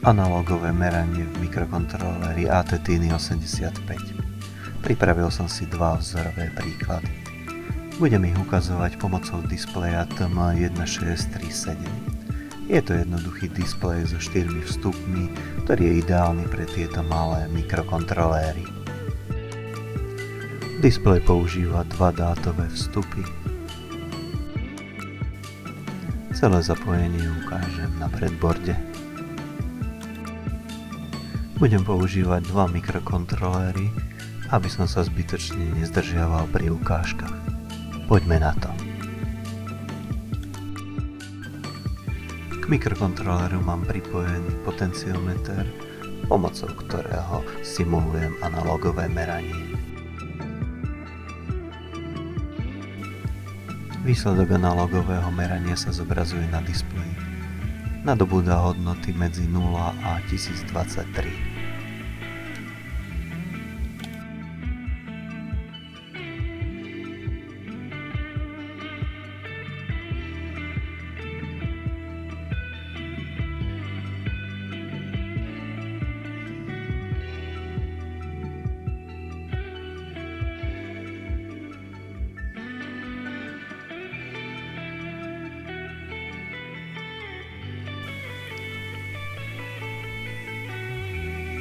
Analógové meranie v mikrokontroléri ATtiny 85. Pripravil som si dva vzorové príklady. Budem ich ukazovať pomocou displeja TM1637. Je to jednoduchý displej so 4 vstupmi, ktorý je ideálny pre tieto malé mikrokontroléry. Displej používa dva dátové vstupy. Celé zapojenie ukážem na breadboarde. Budem používať dva mikrokontroléry, aby som sa zbytočne nezdržiaval pri ukážkach. Poďme na to. K mikrokontroléru mám pripojený potenciometer, pomocou ktorého simulujem analógové meranie. Výsledok analógového merania sa zobrazuje na displeji. Nadobúda hodnoty medzi 0 a 1023.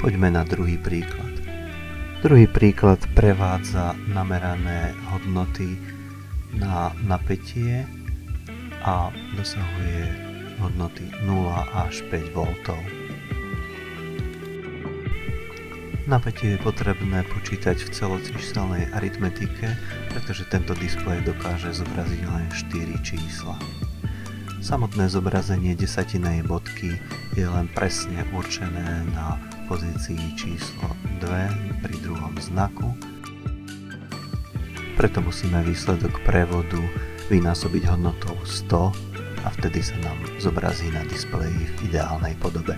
Poďme na druhý príklad. Druhý príklad prevádza namerané hodnoty na napätie a dosahuje hodnoty 0 až 5 V. Napätie je potrebné počítať v celocíselnej aritmetike, pretože tento displej dokáže zobraziť len 4 čísla. Samotné zobrazenie desatinej bodky je len presne určené na pozícii číslo 2 pri druhom znaku, preto musíme výsledok prevodu vynásobiť hodnotou 100 a vtedy sa nám zobrazí na displeji v ideálnej podobe.